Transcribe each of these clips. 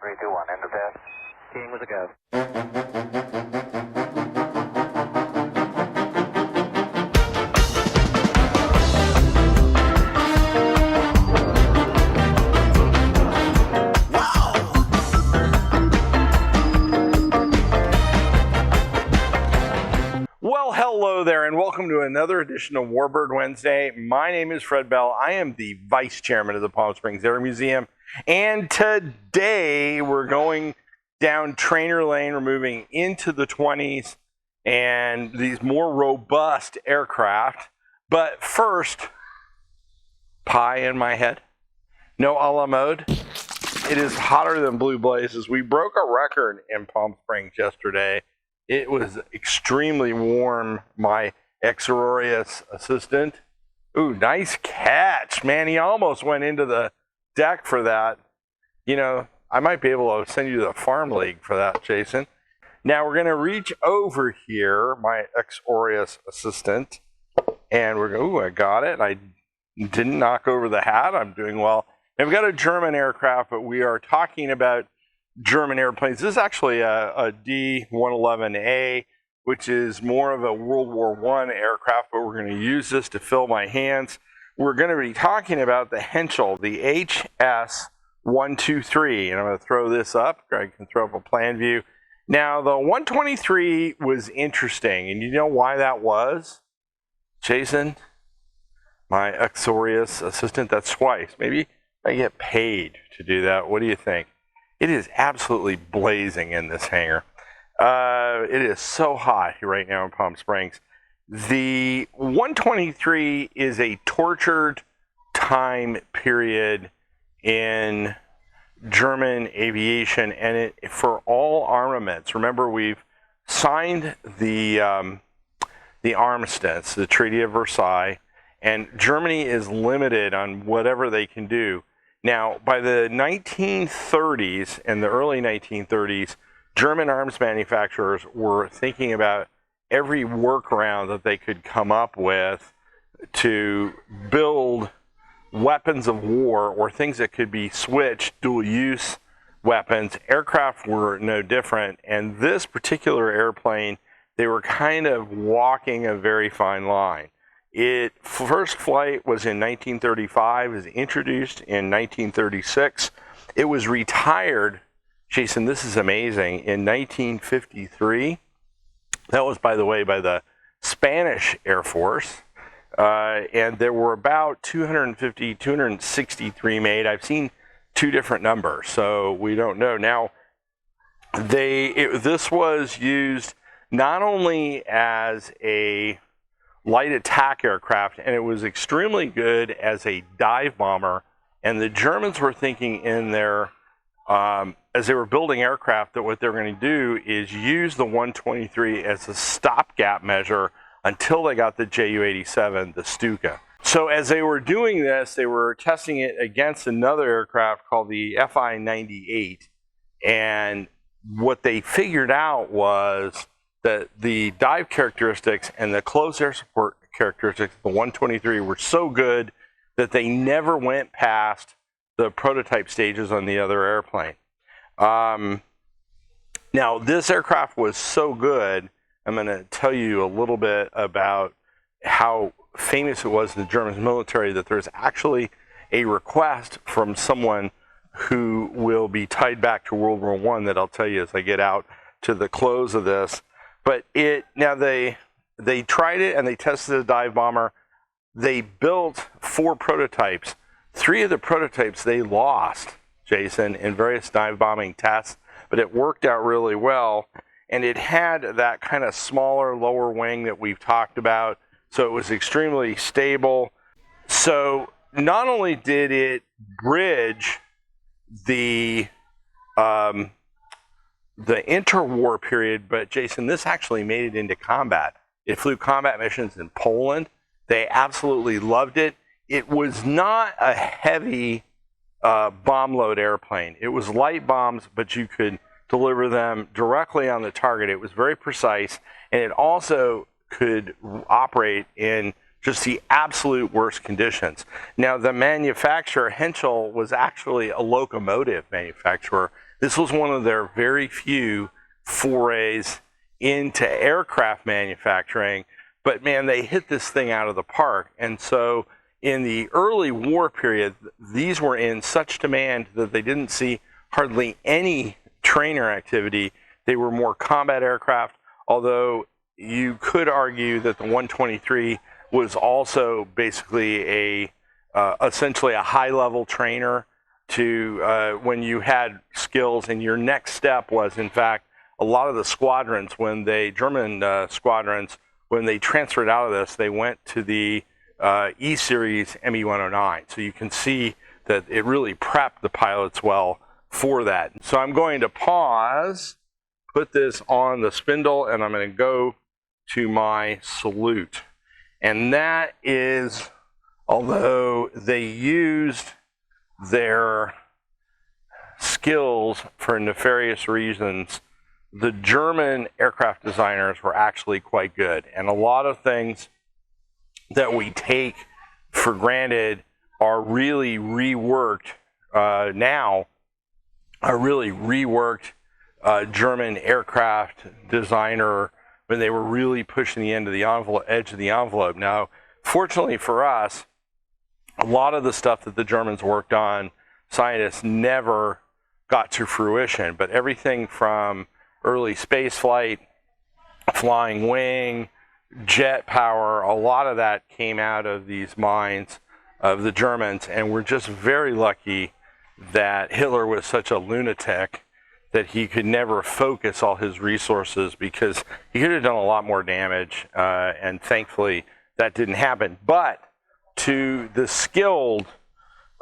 3, 2, 1, end of test. Keying with a go. Well, hello there, and welcome to another edition of Warbird Wednesday. My name is Fred Bell. I am the Vice Chairman of the Palm Springs Air Museum, and today we're going down Trainer Lane. We're moving into the 20s and these more robust aircraft. But first, pie in my head. No a la mode. It is hotter than blue blazes. We broke a record in Palm Springs yesterday. It was extremely warm. My uxorious assistant. Ooh, nice catch, man. He almost went into the deck for that. You know, I might be able to send you to the farm league for that, Jason. Now we're going to reach over here, my uxorious assistant, and we're going, ooh, I got it. I didn't knock over the hat. I'm doing well. And we've got a German aircraft, but we are talking about German airplanes. This is actually a D-111A, which is more of a World War I aircraft, but we're going to use this to fill my hands. We're going to be talking about the Henschel, the HS-123, and I'm going to throw this up. Greg can throw up a plan view. Now, the 123 was interesting, and you know why that was? Jason, my uxorious assistant, that's twice. Maybe I get paid to do that. What do you think? It is absolutely blazing in this hangar. It is so hot here right now in Palm Springs. The 123 is a tortured time period in German aviation, and for all armaments. Remember, we've signed the armistice, the Treaty of Versailles, and Germany is limited on whatever they can do. Now, by the 1930s and the early 1930s, German arms manufacturers were thinking about every workaround that they could come up with to build weapons of war or things that could be switched, dual-use weapons. Aircraft were no different, and this particular airplane, they were kind of walking a very fine line. Its first flight was in 1935, was introduced in 1936. It was retired, Jason, this is amazing, in 1953. That was, by the way, by the Spanish Air Force. And there were about 250, 263 made. I've seen two different numbers, so we don't know. Now, this was used not only as a light attack aircraft, and it was extremely good as a dive bomber. And the Germans were thinking in their, as they were building aircraft, that what they're going to do is use the 123 as a stopgap measure until they got the Ju-87, the Stuka. So as they were doing this, they were testing it against another aircraft called the Fi-98. And what they figured out was that the dive characteristics and the close air support characteristics of the 123 were so good that they never went past the prototype stages on the other airplane. Now, this aircraft was so good, I'm going to tell you a little bit about how famous it was in the German military, that there's actually a request from someone who will be tied back to World War I that I'll tell you as I get out to the close of this. But now they tried it and they tested a dive bomber. They built 4 prototypes. 3 of the prototypes they lost, Jason, in various dive bombing tests, but it worked out really well. And it had that kind of smaller lower wing that we've talked about, so it was extremely stable. So not only did it bridge the interwar period, but Jason, this actually made it into combat. It flew combat missions in Poland. They absolutely loved it. It was not a heavy bomb load airplane. It was light bombs, but you could deliver them directly on the target. It was very precise, and it also could operate in just the absolute worst conditions. Now, the manufacturer, Henschel, was actually a locomotive manufacturer. This was one of their very few forays into aircraft manufacturing, but man, they hit this thing out of the park. And so in the early war period, these were in such demand that they didn't see hardly any trainer activity. They were more combat aircraft, although you could argue that the 123 was also basically essentially a high-level trainer to when you had skills, and your next step was, in fact, a lot of the squadrons, German squadrons, when they transferred out of this, they went to the E-Series ME-109. So you can see that it really prepped the pilots well for that. So I'm going to pause, put this on the spindle, and I'm going to go to my salute. And that is, although they used their skills for nefarious reasons, the German aircraft designers were actually quite good. And a lot of things that we take for granted are really reworked now, are really reworked German aircraft designer when they were really pushing the edge of the envelope. Now, fortunately for us, a lot of the stuff that the Germans worked on, scientists never got to fruition, but everything from early space flight, flying wing, jet power, a lot of that came out of these minds of the Germans, and we're just very lucky that Hitler was such a lunatic that he could never focus all his resources, because he could have done a lot more damage, and thankfully that didn't happen. But to the skilled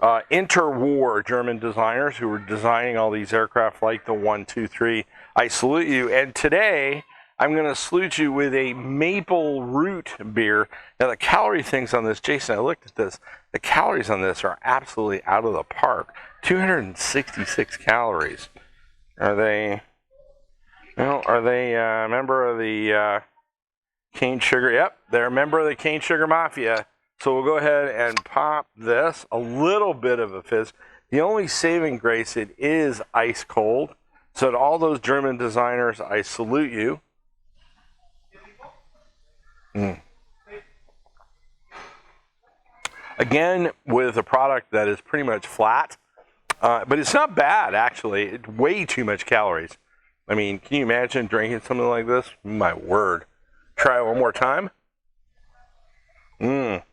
interwar German designers who were designing all these aircraft like the 123, I salute you. And today I'm going to salute you with a maple root beer. Now the calorie things on this, Jason, I looked at this, the calories on this are absolutely out of the park. 266 calories. Are they a member of the cane sugar? Yep, they're a member of the cane sugar mafia. So we'll go ahead and pop this, a little bit of a fizz. The only saving grace, it is ice cold. So to all those German designers, I salute you. Again, with a product that is pretty much flat, but it's not bad, actually. It's way too much calories. I mean, can you imagine drinking something like this? My word. Try it one more time. I'm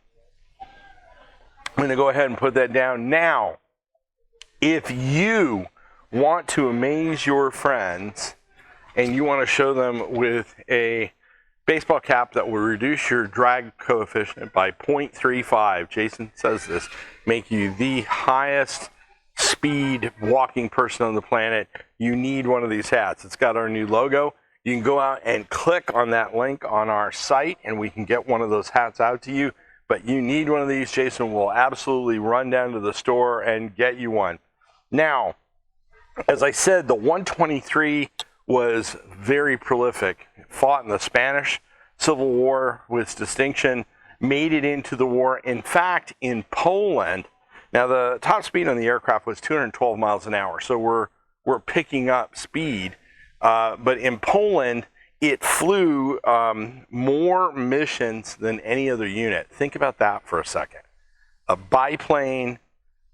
going to go ahead and put that down. Now, if you want to amaze your friends and you want to show them with a baseball cap that will reduce your drag coefficient by 0.35, Jason says this, make you the highest speed walking person on the planet, you need one of these hats. It's got our new logo. You can go out and click on that link on our site and we can get one of those hats out to you. But you need one of these. Jason will absolutely run down to the store and get you one. Now, as I said, the 123 was very prolific. Fought in the Spanish Civil War with distinction, made it into the war. In fact, in Poland, now the top speed on the aircraft was 212 miles an hour, so we're picking up speed. But in Poland, it flew more missions than any other unit. Think about that for a second. A biplane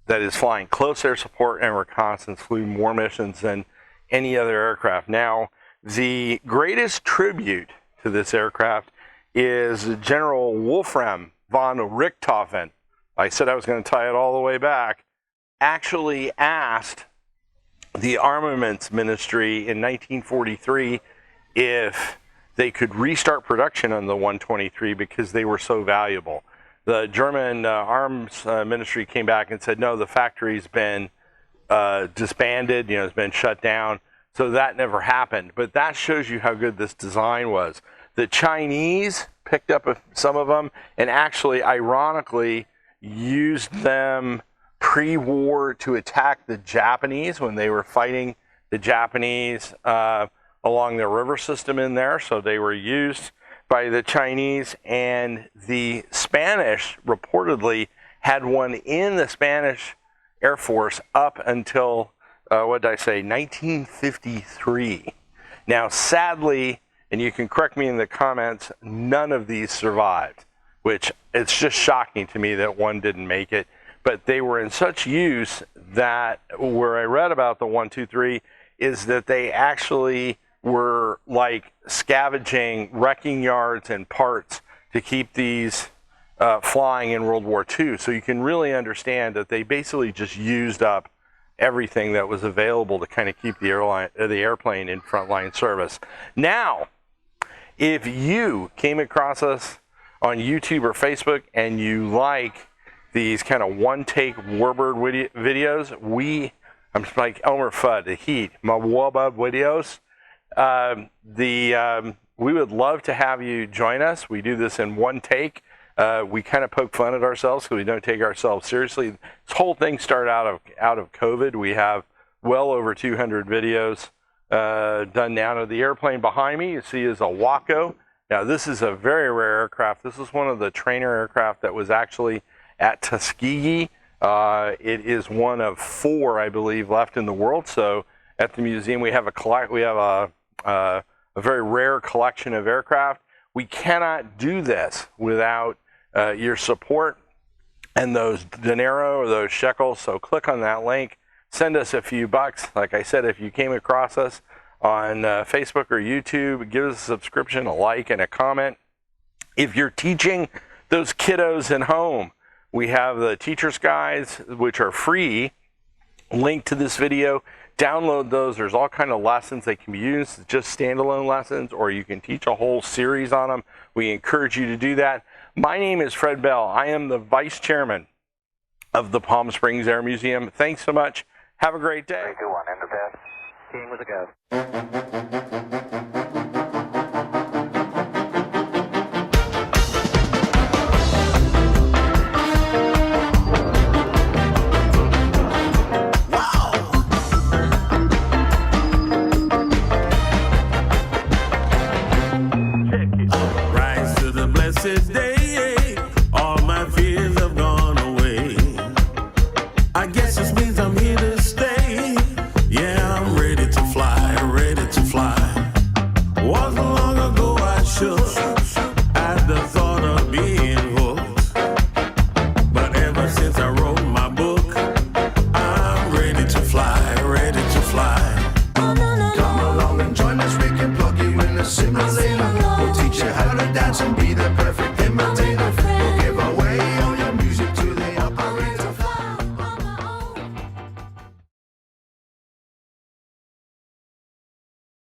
that is flying close air support and reconnaissance flew more missions than any other aircraft. Now, the greatest tribute to this aircraft is General Wolfram von Richthofen. I said I was going to tie it all the way back. Actually asked the Armaments Ministry in 1943 if they could restart production on the 123 because they were so valuable. The German Arms Ministry came back and said, no, the factory's been disbanded, it's been shut down. So that never happened. But that shows you how good this design was. The Chinese picked up some of them and actually, ironically, used them pre-war to attack the Japanese when they were fighting the Japanese along the river system in there. So they were used by the Chinese, and the Spanish reportedly had one in the Spanish Air Force up until what did I say, 1953. Now, sadly, and you can correct me in the comments, none of these survived, which it's just shocking to me that one didn't make it. But they were in such use that where I read about the 1, 2, 3 is that they actually were like scavenging wrecking yards and parts to keep these flying in World War II. So you can really understand that they basically just used up everything that was available to kind of keep the airplane in frontline service. Now, if you came across us on YouTube or Facebook and you like these kind of one-take Warbird videos, I'm like Elmer Fudd, the Heat, my Warbird videos. We would love to have you join us. We do this in one take. We kind of poke fun at ourselves because we don't take ourselves seriously. This whole thing started out of COVID. We have well over 200 videos done now. Now, the airplane behind me, you see, is a Waco. Now, this is a very rare aircraft. This is one of the trainer aircraft that was actually at Tuskegee. It is one of 4, I believe, left in the world. So at the museum, we have a very rare collection of aircraft. We cannot do this without your support and those dinero or those shekels. So click on that link, send us a few bucks. Like I said, if you came across us on Facebook or YouTube, give us a subscription, a like, and a comment. If you're teaching those kiddos at home, we have the teacher's guides, which are free, linked to this video. Download those. There's all kind of lessons they can be used, just standalone lessons, or you can teach a whole series on them. We encourage you to do that. My name is Fred Bell. I am the Vice Chairman of the Palm Springs Air Museum. Thanks so much. Have a great day. 3, 2, 1, end of test. King with a go. Day, all my fears have gone away. I guess this means I'm here to stay. Yeah, I'm ready to fly, ready to fly. Wasn't long ago I shook at the thought of being hooked. But ever since I wrote my book, I'm ready to fly, ready to fly. Come along and join us, we can plug you in a simulator. We'll teach you how to dance and be